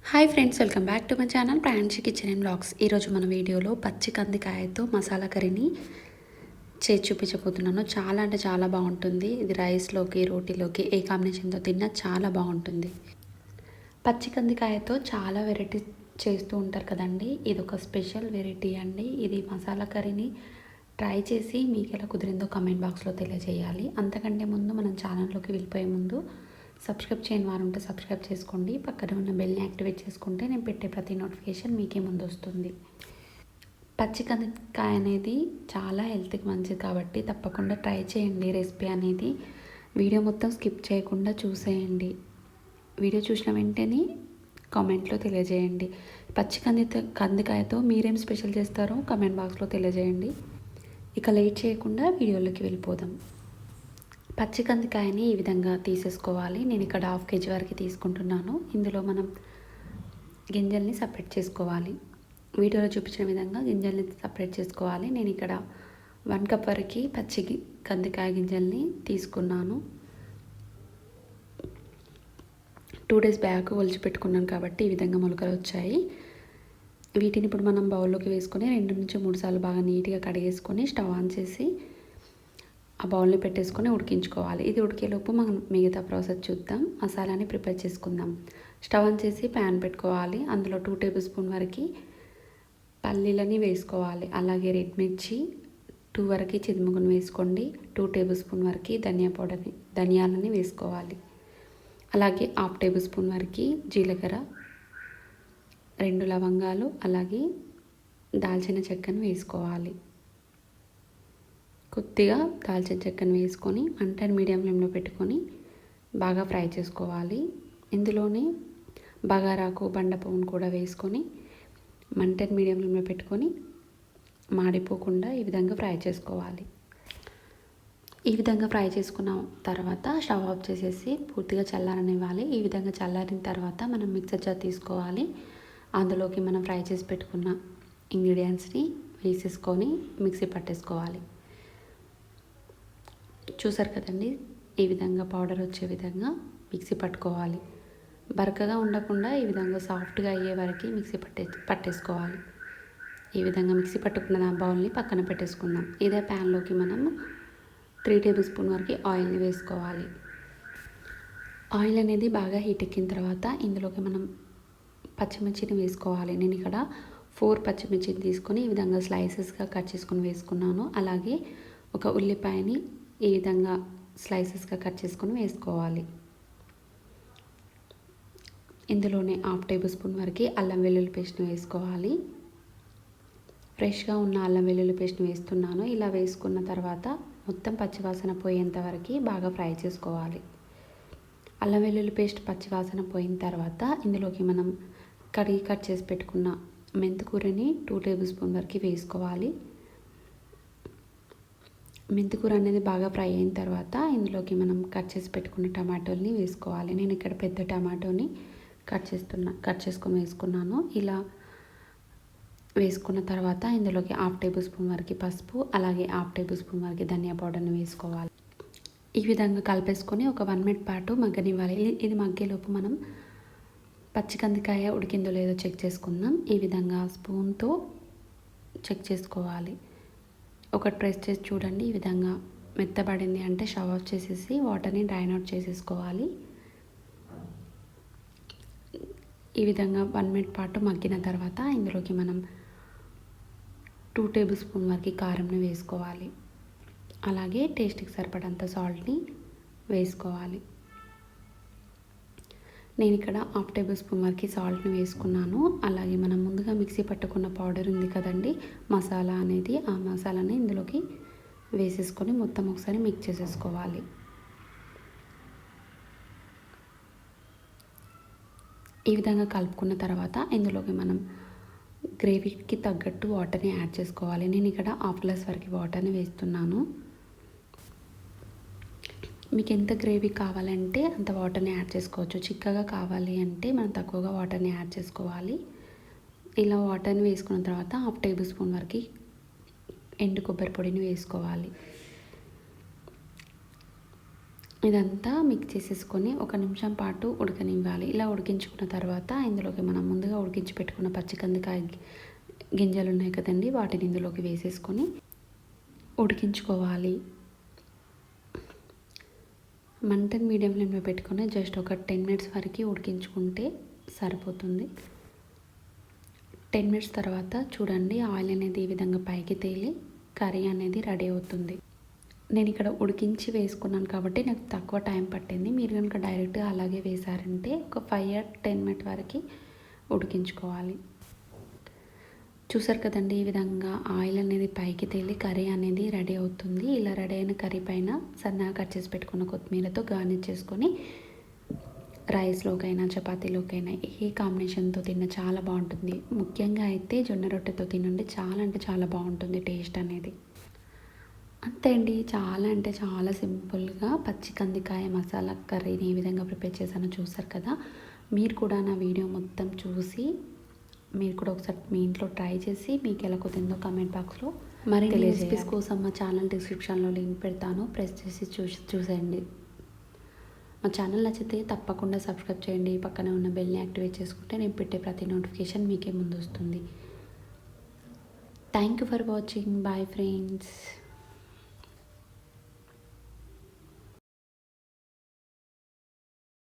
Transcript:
Hi friends, welcome back to my channel Pranchi kitchen and blogs. ఈరోజు మన వీడియోలో పచ్చి కందికాయతో మసాలా కర్రీని చేసి చూపించబోతున్నాను. చాలా అంటే చాలా బాగుంటుంది. ఇది రైస్లోకి, రోటీలోకి ఏ కాంబినేషన్తో తిన్నా చాలా బాగుంటుంది. పచ్చి కందికాయతో చాలా వెరైటీ చేస్తూ ఉంటారు కదండి. ఇది ఒక స్పెషల్ వెరైటీ అండి. ఇది మసాలా కర్రీని ట్రై చేసి మీకు ఎలా కుదిరిందో కమెంట్ బాక్స్లో తెలియజేయాలి. అంతకంటే ముందు మనం ఛానల్లోకి వెళ్ళిపోయే ముందు సబ్స్క్రైబ్ చేయని వారు ఉంటే సబ్స్క్రైబ్ చేసుకోండి. పక్కన ఉన్న బెల్ని యాక్టివేట్ చేసుకుంటే నేను పెట్టే ప్రతి నోటిఫికేషన్ మీకే ముందు వస్తుంది. పచ్చి కందికాయ అనేది చాలా హెల్త్కి మంచిది కాబట్టి తప్పకుండా ట్రై చేయండి. రెసిపీ అనేది వీడియో మొత్తం స్కిప్ చేయకుండా చూసేయండి. వీడియో చూసిన వెంటనే కామెంట్లో తెలియజేయండి. పచ్చి కందికాయతో మీరేం స్పెషల్ చేస్తారో కామెంట్ బాక్స్లో తెలియజేయండి. ఇక లేట్ చేయకుండా వీడియోలోకి వెళ్ళిపోదాం. పచ్చి కందికాయని ఈ విధంగా తీసేసుకోవాలి. నేను ఇక్కడ 1/2 kg వరకు తీసుకుంటున్నాను. ఇందులో మనం గింజల్ని సపరేట్ చేసుకోవాలి. వీడియోలో చూపించిన విధంగా గింజల్ని సపరేట్ చేసుకోవాలి. నేను ఇక్కడ 1 కప్ వరకు పచ్చి కందికాయ గింజల్ని తీసుకున్నాను. 2 days బ్యాక్ ఒలిచిపెట్టుకున్నాను కాబట్టి ఈ విధంగా మొలకలు వచ్చాయి. వీటిని ఇప్పుడు మనం బౌల్లోకి వేసుకొని 2 నుంచి 3 సార్లు బాగా నీట్గా కడిగేసుకొని స్టవ్ ఆన్ చేసి ఆ బౌల్ని పెట్టేసుకొని ఉడికించుకోవాలి. ఇది ఉడికేలోపు మనం మిగతా ప్రాసెస్ చూద్దాం. మసాలాని ప్రిపేర్ చేసుకుందాం. స్టవ్ ఆన్ చేసి ప్యాన్ పెట్టుకోవాలి. అందులో 2 టేబుల్ స్పూన్ వరకు పల్లీలని వేసుకోవాలి. అలాగే రెడ్ మిర్చి 2 వరకు చిదుముగును వేసుకోండి. 2 టేబుల్ స్పూన్ వరకు ధనియాలని వేసుకోవాలి. అలాగే 1/2 టేబుల్ స్పూన్ వరకు జీలకర్ర, 2 లవంగాలు, అలాగే దాల్చిన చెక్కను వేసుకోవాలి. కొద్దిగా దాల్చిన చెక్కను వేసుకొని మంటని మీడియం ఫ్లేమ్లో పెట్టుకొని బాగా ఫ్రై చేసుకోవాలి. ఇందులోనే బగారాకు, బండపువ్వును కూడా వేసుకొని మంటని మీడియం ఫ్లేమ్లో పెట్టుకొని మాడిపోకుండా ఈ విధంగా ఫ్రై చేసుకోవాలి. ఈ విధంగా ఫ్రై చేసుకున్న తర్వాత స్టవ్ ఆఫ్ చేసేసి పూర్తిగా చల్లారనివ్వాలి. ఈ విధంగా చల్లారిన తర్వాత మనం మిక్సర్ జార్ తీసుకోవాలి. అందులోకి మనం ఫ్రై చేసి పెట్టుకున్న ఇంగ్రీడియంట్స్ని వేసేసుకొని మిక్సీ పట్టేసుకోవాలి. చూసారు కదండి, ఈ విధంగా పౌడర్ వచ్చే విధంగా మిక్సీ పట్టుకోవాలి. బరకగా ఉండకుండా ఈ విధంగా సాఫ్ట్గా అయ్యే వరకు మిక్సీ పట్టేసుకోవాలి. ఈ విధంగా మిక్సీ పట్టుకున్న బౌల్ని పక్కన పెట్టేసుకుందాం. ఇదే ప్యాన్లోకి మనం 3 టేబుల్ స్పూన్ వరకు ఆయిల్ని వేసుకోవాలి. ఆయిల్ అనేది బాగా హీట్ ఎక్కిన తర్వాత ఇందులోకి మనం పచ్చిమిర్చిని వేసుకోవాలి. నేను ఇక్కడ 4 పచ్చిమిర్చిని తీసుకొని ఈ విధంగా స్లైసెస్గా కట్ చేసుకొని వేసుకున్నాను. అలాగే ఒక ఉల్లిపాయని ఈ విధంగా స్లైసెస్గా కట్ చేసుకొని వేసుకోవాలి. ఇందులోనే 1/2 టేబుల్ స్పూన్ వరకు అల్లం వెల్లుల్లి పేస్ట్ని వేసుకోవాలి. ఫ్రెష్గా ఉన్న అల్లం వెల్లుల్లి పేస్ట్ని వేస్తున్నాను. ఇలా వేసుకున్న తర్వాత మొత్తం పచ్చివాసన పోయేంత వరకు బాగా ఫ్రై చేసుకోవాలి. అల్లం వెల్లుల్లి పేస్ట్ పచ్చివాసన పోయిన తర్వాత ఇందులోకి మనం కడిగి కట్ చేసి పెట్టుకున్న మెంతికూరని 2 టేబుల్ స్పూన్ వరకు వేసుకోవాలి. మెంతికూర అనేది బాగా ఫ్రై అయిన తర్వాత ఇందులోకి మనం కట్ చేసి పెట్టుకున్న టమాటోల్ని వేసుకోవాలి. నేను ఇక్కడ పెద్ద టమాటోని కట్ చేసుకొని వేసుకున్నాను. ఇలా వేసుకున్న తర్వాత ఇందులోకి 1/2 టేబుల్ స్పూన్ వరకు పసుపు, అలాగే 1/2 టేబుల్ స్పూన్ వరకు ధనియా పౌడర్ని వేసుకోవాలి. ఈ విధంగా కలిపేసుకొని ఒక 1 minute పాటు మగ్గనివ్వాలి. ఇది మగ్గేలోపు మనం పచ్చి కందికాయ ఉడికిందో లేదో చెక్ చేసుకుందాం. ఈ విధంగా స్పూన్తో చెక్ చేసుకోవాలి. ఒకటి ప్రెస్ చేసి చూడండి. ఈ విధంగా మెత్తబడింది అంటే స్టవ్ ఆఫ్ చేసేసి వాటర్ని డ్రైన్ అవుట్ చేసేసుకోవాలి. ఈ విధంగా 1 minute పాటు మగ్గిన తర్వాత ఇందులోకి మనం 2 టేబుల్ స్పూన్ వరకు కారంని వేసుకోవాలి. అలాగే టేస్ట్కి సరిపడంత సాల్ట్ని వేసుకోవాలి. నేను ఇక్కడ 1/2 టేబుల్ స్పూన్ వరకు సాల్ట్ని వేసుకున్నాను. అలాగే మనం ముందుగా మిక్సీ పట్టుకున్న పౌడర్ ఉంది కదండి, మసాలా అనేది, ఆ మసాలాని ఇందులోకి వేసేసుకొని మొత్తం ఒకసారి మిక్స్ చేసేసుకోవాలి. ఈ విధంగా కలుపుకున్న తర్వాత ఇందులోకి మనం గ్రేవీకి తగ్గట్టు వాటర్ని యాడ్ చేసుకోవాలి. నేను ఇక్కడ 1/2 గ్లాస్ వరకు వాటర్ని వేస్తున్నాను. మీకు ఎంత గ్రేవీ కావాలంటే అంత వాటర్ని యాడ్ చేసుకోవచ్చు. చిక్కగా కావాలి అంటే మనం తక్కువగా వాటర్ని యాడ్ చేసుకోవాలి. ఇలా వాటర్ని వేసుకున్న తర్వాత 1/2 టేబుల్ స్పూన్ వరకు ఎండు కొబ్బరి పొడిని వేసుకోవాలి. ఇదంతా మిక్స్ చేసేసుకొని 1 నిమిషం పాటు ఉడకనివ్వాలి. ఇలా ఉడికించుకున్న తర్వాత ఇందులోకి మనం ముందుగా ఉడికించి పెట్టుకున్న పచ్చికందికాయ గింజలు ఉన్నాయి కదండి, వాటిని ఇందులోకి వేసేసుకొని ఉడికించుకోవాలి. మంటని మీడియం ఫ్లేమ్లో పెట్టుకొని జస్ట్ ఒక 10 మినిట్స్ వరకు ఉడికించుకుంటే సరిపోతుంది. 10 మినిట్స్ తర్వాత చూడండి, ఆయిల్ అనేది ఈ విధంగా పైకి తేలి కర్రీ అనేది రెడీ అవుతుంది. నేను ఇక్కడ ఉడికించి వేసుకున్నాను కాబట్టి నాకు తక్కువ టైం పట్టింది. మీరు కనుక డైరెక్ట్గా అలాగే వేసారంటే ఒక 5 or 10 మినిట్ వరకు ఉడికించుకోవాలి. చూసారు కదండి, ఈ విధంగా ఆయిల్ అనేది పైకి తేలి కర్రీ అనేది రెడీ అవుతుంది. ఇలా రెడీ అయిన కర్రీ పైన సన్నగా కట్ చేసి పెట్టుకున్న కొత్తిమీరతో గార్నిష్ చేసుకొని రైస్లోకైనా చపాతీలోకైనా ఏ కాంబినేషన్తో తిన్నా చాలా బాగుంటుంది. ముఖ్యంగా అయితే జొన్న రొట్టెతో తినండి, చాలా అంటే చాలా బాగుంటుంది టేస్ట్ అనేది. అంతే అండి, చాలా అంటే చాలా సింపుల్గా పచ్చి కందికాయ మసాలా కర్రీని ఏ విధంగా ప్రిపేర్ చేశానో చూసారు కదా. మీరు కూడా నా వీడియో మొత్తం చూసి మీరు కూడా ఒకసారి మీ ఇంట్లో ట్రై చేసి మీకు ఎలా కుదిరిందో కామెంట్ బాక్స్లో మరి రెసిపీస్ కోసం మా ఛానల్ డిస్క్రిప్షన్లో లింక్ పెడతాను, ప్రెస్ చేసి చూసేయండి. మా ఛానల్ నచ్చితే తప్పకుండా సబ్స్క్రైబ్ చేయండి. పక్కనే ఉన్న బెల్ని యాక్టివేట్ చేసుకుంటే నేను పెట్టే ప్రతి నోటిఫికేషన్ మీకే ముందు వస్తుంది. Thank you for watching. Bye friends.